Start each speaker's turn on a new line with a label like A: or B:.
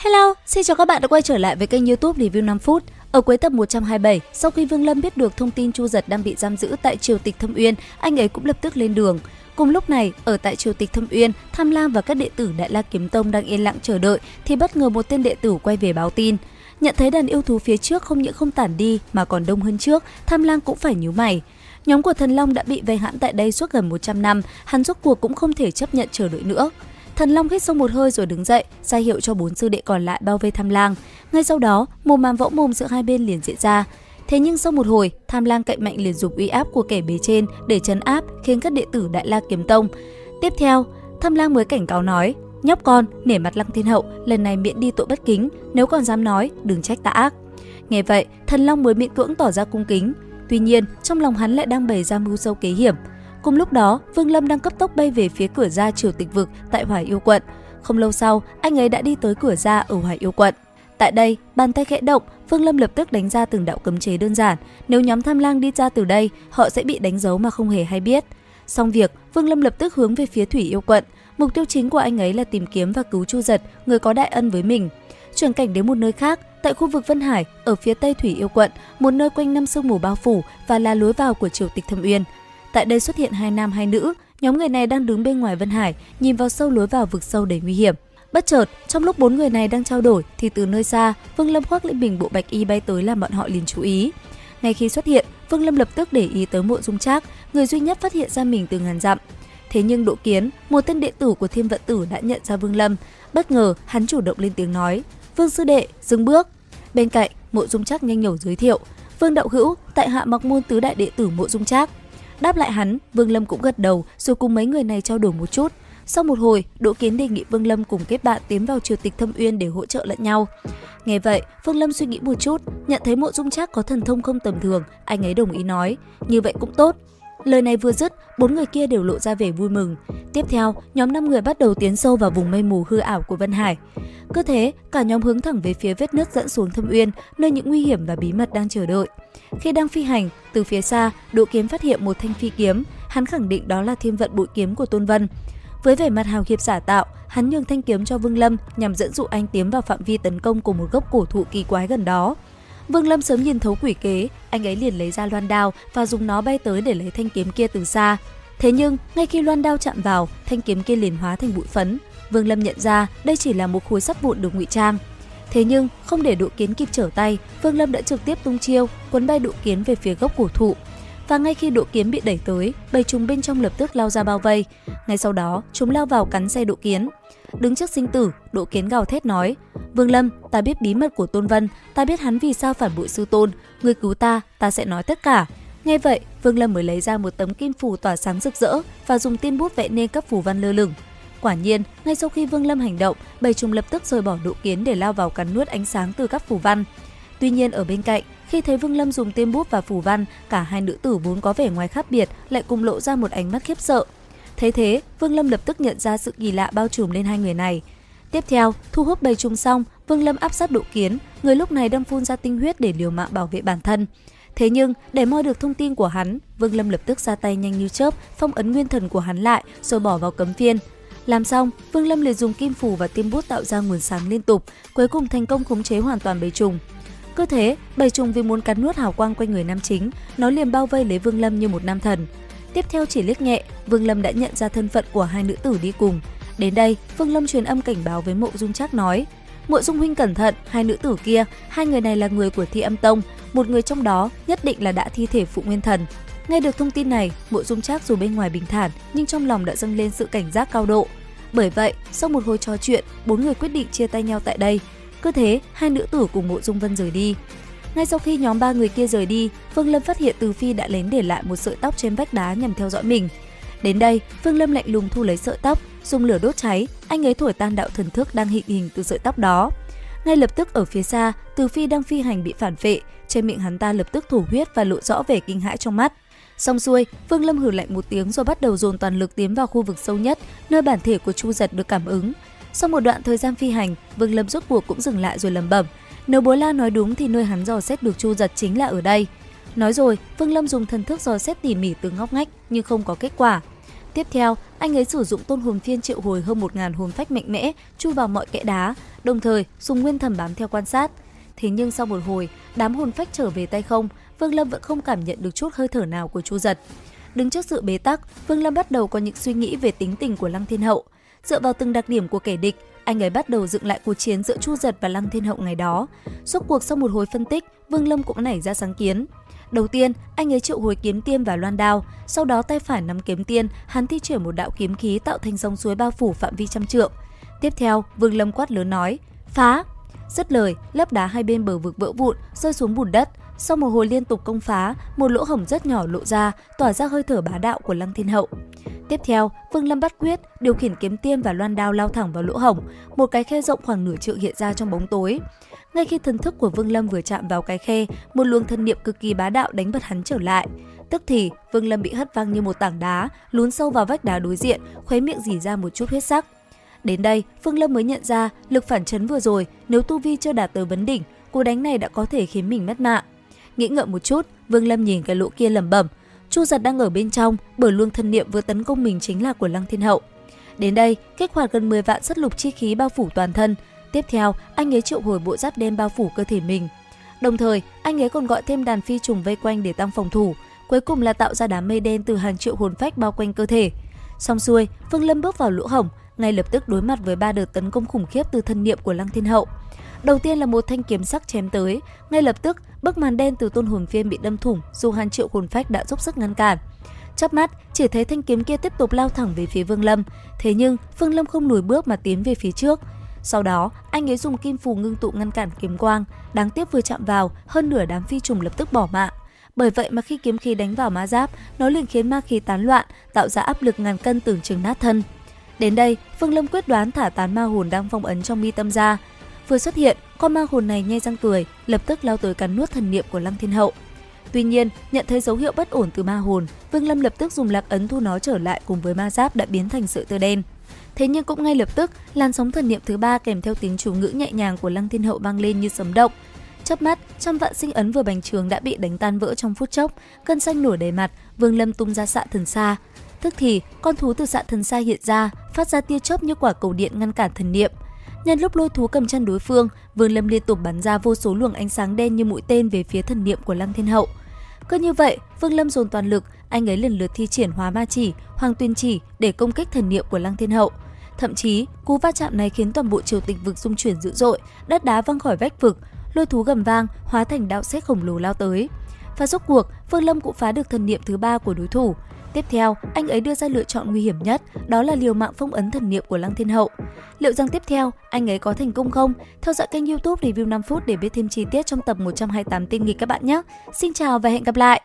A: Hello, xin chào các bạn đã quay trở lại với kênh YouTube Review 5 phút. Ở cuối tập 127, sau khi Vương Lâm biết được thông tin Chu Giật đang bị giam giữ tại triều tịch Thâm Uyên, anh ấy cũng lập tức lên đường. Cùng lúc này, ở tại triều tịch Thâm Uyên, Tham Lam và các đệ tử Đại La Kiếm Tông đang yên lặng chờ đợi thì bất ngờ một tên đệ tử quay về báo tin. Nhận thấy đàn yêu thú phía trước không những không tản đi mà còn đông hơn trước, Tham Lam cũng phải nhíu mày. Nhóm của Thần Long đã bị vây hãm tại đây suốt gần 100 năm, hắn rốt cuộc cũng không thể chấp nhận chờ đợi nữa. Thần Long hít sâu một hơi rồi đứng dậy, ra hiệu cho 4 sư đệ còn lại bao vây Tham Lang. Ngay sau đó, mồm màm võ mồm giữa hai bên liền diễn ra. Thế nhưng sau một hồi, Tham Lang cậy mạnh liền dùng uy áp của kẻ bề trên để trấn áp, khiến các đệ tử Đại La Kiếm Tông. Tiếp theo, Tham Lang mới cảnh cáo nói: "Nhóc con, nể mặt Lăng Thiên Hậu, lần này miễn đi tội bất kính, nếu còn dám nói, đừng trách ta ác." Nghe vậy, Thần Long mới miễn cưỡng tỏ ra cung kính. Tuy nhiên, trong lòng hắn lại đang bày ra mưu sâu kế hiểm. Cùng lúc đó, Vương Lâm đang cấp tốc bay về phía cửa ra triều tịch vực tại Hỏa Yêu Quận. Không lâu sau, anh ấy đã đi tới cửa ra ở Hỏa Yêu Quận. Tại đây, bàn tay khẽ động, Vương Lâm lập tức đánh ra từng đạo cấm chế đơn giản. Nếu nhóm Tham Lang đi ra từ đây, họ sẽ bị đánh dấu mà không hề hay biết. Xong việc, Vương Lâm lập tức hướng về phía Thủy Yêu Quận. Mục tiêu chính của anh ấy là tìm kiếm và cứu Chu Giật, người có đại ân với mình. Chuyển cảnh đến một nơi khác, tại khu vực Vân Hải, ở phía tây Thủy Yêu Quận, một nơi quanh năm sương mù bao phủ và là lối vào của triều tịch Thâm Uyên. Tại đây xuất hiện hai nam hai nữ, nhóm người này đang đứng bên ngoài Vân Hải, nhìn vào sâu lối vào vực sâu đầy nguy hiểm. Bất chợt, trong lúc 4 người này đang trao đổi thì từ nơi xa, Vương Lâm khoác lên mình bộ bạch y bay tới làm bọn họ liền chú ý. Ngay khi xuất hiện, Vương Lâm lập tức để ý tới Mộ Dung Trác, người duy nhất phát hiện ra mình từ ngàn dặm. Thế nhưng Đỗ Kiến, một tên đệ tử của Thiên Vận Tử đã nhận ra Vương Lâm. Bất ngờ, hắn chủ động lên tiếng nói: "Vương sư đệ, dừng bước." Bên cạnh, Mộ Dung Trác nhanh nhẩu giới thiệu: "Vương đạo hữu, tại hạ Mặc Môn tứ đại đệ tử Mộ Dung Trác." Đáp lại hắn, Vương Lâm cũng gật đầu rồi cùng mấy người này trao đổi một chút. Sau một hồi, Đỗ Kiến đề nghị Vương Lâm cùng kết bạn tiến vào triều tịch Thâm Uyên để hỗ trợ lẫn nhau. Nghe vậy, Vương Lâm suy nghĩ một chút, nhận thấy Mộ Dung Trác có thần thông không tầm thường, anh ấy đồng ý nói: "Như vậy cũng tốt." Lời này vừa dứt, 4 người kia đều lộ ra vẻ vui mừng. Tiếp theo, nhóm 5 người bắt đầu tiến sâu vào vùng mây mù hư ảo của Vân Hải. Cứ thế, cả nhóm hướng thẳng về phía vết nứt dẫn xuống Thâm Uyên, nơi những nguy hiểm và bí mật đang chờ đợi. Khi đang phi hành, từ phía xa, Đỗ Kiếm phát hiện một thanh phi kiếm, hắn khẳng định đó là Thiên Vận Bội Kiếm của Tôn Vân. Với vẻ mặt hào hiệp giả tạo, hắn nhường thanh kiếm cho Vương Lâm nhằm dẫn dụ anh tiến vào phạm vi tấn công của một gốc cổ thụ kỳ quái gần đó. Vương Lâm sớm nhìn thấu quỷ kế, anh ấy liền lấy ra loan đao và dùng nó bay tới để lấy thanh kiếm kia từ xa. Thế nhưng, ngay khi loan đao chạm vào, thanh kiếm kia liền hóa thành bụi phấn. Vương Lâm nhận ra đây chỉ là một khối sắt vụn được ngụy trang. Thế nhưng, không để Đỗ Kiến kịp trở tay, Vương Lâm đã trực tiếp tung chiêu, cuốn bay Đỗ Kiến về phía gốc cổ thụ. Và ngay khi Đỗ Kiến bị đẩy tới, bầy trùng bên trong lập tức lao ra bao vây. Ngay sau đó, chúng lao vào cắn xe Đỗ Kiến. Đứng trước sinh tử, Đỗ Kiến gào thét nói: "Vương Lâm, ta biết bí mật của Tôn Vân, ta biết hắn vì sao phản bội sư tôn, ngươi cứu ta, ta sẽ nói tất cả." Nghe vậy, Vương Lâm mới lấy ra một tấm kim phù tỏa sáng rực rỡ và dùng tiên bút vẽ nên các phù văn lơ lửng. Quả nhiên, ngay sau khi Vương Lâm hành động, bầy trùng lập tức rời bỏ Đỗ Kiến để lao vào cắn nuốt ánh sáng từ các phù văn. Tuy nhiên ở bên cạnh, khi thấy Vương Lâm dùng tiên bút và phù văn, cả hai nữ tử vốn có vẻ ngoài khác biệt lại cùng lộ ra một ánh mắt khiếp sợ. Thấy thế, Vương Lâm lập tức nhận ra sự kỳ lạ bao trùm lên hai người này. Tiếp theo, thu hút bầy trùng xong, Vương Lâm áp sát Đỗ Kiến, người lúc này đang phun ra tinh huyết để liều mạng bảo vệ bản thân. Thế nhưng, để moi được thông tin của hắn, Vương Lâm lập tức ra tay nhanh như chớp, phong ấn nguyên thần của hắn lại rồi bỏ vào cấm phiên. Làm xong, Vương Lâm liền dùng kim phù và tiên bút tạo ra nguồn sáng liên tục, cuối cùng thành công khống chế hoàn toàn bầy trùng. Cứ thế, bầy trùng vì muốn cắn nuốt hào quang quanh người nam chính, nó liền bao vây lấy Vương Lâm như một nam thần. Tiếp theo chỉ liếc nhẹ, Vương Lâm đã nhận ra thân phận của hai nữ tử đi cùng. Đến đây, Vương Lâm truyền âm cảnh báo với Mộ Dung Trác nói: "Mộ Dung huynh cẩn thận, hai nữ tử kia, hai người này là người của Thi Âm Tông, một người trong đó nhất định là đã thi thể phụ nguyên thần." Nghe được thông tin này, Mộ Dung Trác dù bên ngoài bình thản nhưng trong lòng đã dâng lên sự cảnh giác cao độ. Bởi vậy, sau một hồi trò chuyện, 4 người quyết định chia tay nhau tại đây. Cứ thế, hai nữ tử cùng Mộ Dung Vân rời đi. Ngay sau khi nhóm 3 người kia rời đi, Vương Lâm phát hiện Từ Phi đã lén để lại một sợi tóc trên vách đá nhằm theo dõi mình. Đến đây, Vương Lâm lạnh lùng thu lấy sợi tóc, dùng lửa đốt cháy, anh ấy thổi tan đạo thần thức đang hiện hình từ sợi tóc đó. Ngay lập tức ở phía xa, Từ Phi đang phi hành bị phản phệ, trên miệng hắn ta lập tức thổ huyết và lộ rõ vẻ kinh hãi trong mắt. Xong xuôi, Vương Lâm hừ lạnh một tiếng rồi bắt đầu dồn toàn lực tiến vào khu vực sâu nhất, nơi bản thể của Chu Giật được cảm ứng. Sau một đoạn thời gian phi hành, Vương Lâm rốt cuộc cũng dừng lại rồi lẩm bẩm: "Nếu Bố La nói đúng thì nơi hắn dò xét được Chu Giật chính là ở đây." Nói rồi, Vương Lâm dùng thần thức dò xét tỉ mỉ từng ngóc ngách nhưng không có kết quả. Tiếp theo, anh ấy sử dụng tôn hồn phiên triệu hồi hơn 1000 hồn phách mạnh mẽ chui vào mọi kẽ đá, đồng thời dùng nguyên thần bám theo quan sát. Thế nhưng sau một hồi, đám hồn phách trở về tay không, Vương Lâm vẫn không cảm nhận được chút hơi thở nào của Chu Giật. Đứng trước sự bế tắc, Vương Lâm bắt đầu có những suy nghĩ về tính tình của Lăng Thiên Hậu. Dựa vào từng đặc điểm của kẻ địch, anh ấy bắt đầu dựng lại cuộc chiến giữa Chu Giật và Lăng Thiên Hậu ngày đó. Rốt cuộc sau một hồi phân tích, Vương Lâm cũng nảy ra sáng kiến. Đầu tiên, anh ấy triệu hồi kiếm tiên và loan đao, sau đó tay phải nắm kiếm tiên, hắn thi triển một đạo kiếm khí tạo thành dòng suối bao phủ phạm vi trăm trượng. Tiếp theo, Vương Lâm quát lớn nói: "Phá!" Dứt lời, lớp đá hai bên bờ vực vỡ vụn, rơi xuống bùn đất. Sau một hồi liên tục công phá, một lỗ hổng rất nhỏ lộ ra, tỏa ra hơi thở bá đạo của Lăng Thiên Hậu. Tiếp theo, Vương Lâm bắt quyết, điều khiển kiếm tiên và loan đao lao thẳng vào lỗ hổng, một cái khe rộng khoảng nửa trượng hiện ra trong bóng tối. Ngay khi thần thức của Vương Lâm vừa chạm vào cái khe, một luồng thần niệm cực kỳ bá đạo đánh bật hắn trở lại. Tức thì, Vương Lâm bị hất văng như một tảng đá, lún sâu vào vách đá đối diện, khóe miệng rỉ ra một chút huyết sắc. Đến đây, Vương Lâm mới nhận ra lực phản chấn vừa rồi, nếu tu vi chưa đạt tới vấn đỉnh, cú đánh này đã có thể khiến mình mất mạng. Nghĩ ngợi một chút, Vương Lâm nhìn cái lỗ kia lẩm bẩm: Chu Giật đang ở bên trong, bởi luồng thần niệm vừa tấn công mình chính là của Lăng Thiên Hậu. Đến đây, kích hoạt gần 10 vạn sắt lục chi khí bao phủ toàn thân. Tiếp theo, anh ấy triệu hồi bộ giáp đen bao phủ cơ thể mình. Đồng thời, anh ấy còn gọi thêm đàn phi trùng vây quanh để tăng phòng thủ. Cuối cùng là tạo ra đám mây đen từ hàng triệu hồn phách bao quanh cơ thể. Xong xuôi, Vương Lâm bước vào lỗ hổng, ngay lập tức đối mặt với 3 đợt tấn công khủng khiếp từ thân niệm của Lăng Thiên Hậu. Đầu tiên là một thanh kiếm sắc chém tới, ngay lập tức bức màn đen từ tôn hồn phiên bị đâm thủng, dù hàng triệu hồn phách đã dốc sức ngăn cản. Chớp mắt, chỉ thấy thanh kiếm kia tiếp tục lao thẳng về phía Vương Lâm, thế nhưng Vương Lâm không lùi bước mà tiến về phía trước. Sau đó, anh ấy dùng kim phù ngưng tụ ngăn cản kiếm quang, đáng tiếc vừa chạm vào, hơn nửa đám phi trùng lập tức bỏ mạng. Bởi vậy mà khi kiếm khí đánh vào ma giáp, nó liền khiến ma khí tán loạn, tạo ra áp lực ngàn cân tưởng chừng nát thân. Đến đây, Vương Lâm quyết đoán thả tán ma hồn đang phong ấn trong mi tâm ra. Vừa xuất hiện, con ma hồn này nhe răng cười, lập tức lao tới cắn nuốt thần niệm của Lăng Thiên Hậu. Tuy nhiên, nhận thấy dấu hiệu bất ổn từ ma hồn, Vương Lâm lập tức dùng lạc ấn thu nó trở lại cùng với ma giáp đã biến thành sợi tơ đen. Thế nhưng cũng ngay lập tức, làn sóng thần niệm thứ ba kèm theo tiếng chú ngữ nhẹ nhàng của Lăng Thiên Hậu vang lên như sấm động. Chớp mắt, trăm vạn sinh ấn vừa bành trướng đã bị đánh tan vỡ trong phút chốc, cơn xanh nổi đầy mặt, Vương Lâm tung ra xạ thần sa. Tức thì, con thú từ xạ thần sa hiện ra, phát ra tia chớp như quả cầu điện ngăn cản thần niệm. Nhân lúc lôi thú cầm chân đối phương, Vương Lâm liên tục bắn ra vô số luồng ánh sáng đen như mũi tên về phía thần niệm của Lăng Thiên Hậu. Cứ như vậy, Vương Lâm dồn toàn lực, anh ấy lần lượt thi triển Hóa Ma Chỉ, Hoàng Tuyên Chỉ để công kích thần niệm của Lăng Thiên Hậu. Thậm chí, cú va chạm này khiến toàn bộ triều tịch vực rung chuyển dữ dội, đất đá văng khỏi vách vực, lôi thú gầm vang, hóa thành đạo xếp khổng lồ lao tới. Và rốt cuộc, Vương Lâm cũng phá được thần niệm thứ ba của đối thủ. Tiếp theo, anh ấy đưa ra lựa chọn nguy hiểm nhất, đó là liều mạng phong ấn thần niệm của Lăng Thiên Hậu. Liệu rằng tiếp theo, anh ấy có thành công không? Theo dõi kênh YouTube Review 5 phút để biết thêm chi tiết trong tập 128 tinh nghịch các bạn nhé. Xin chào và hẹn gặp lại!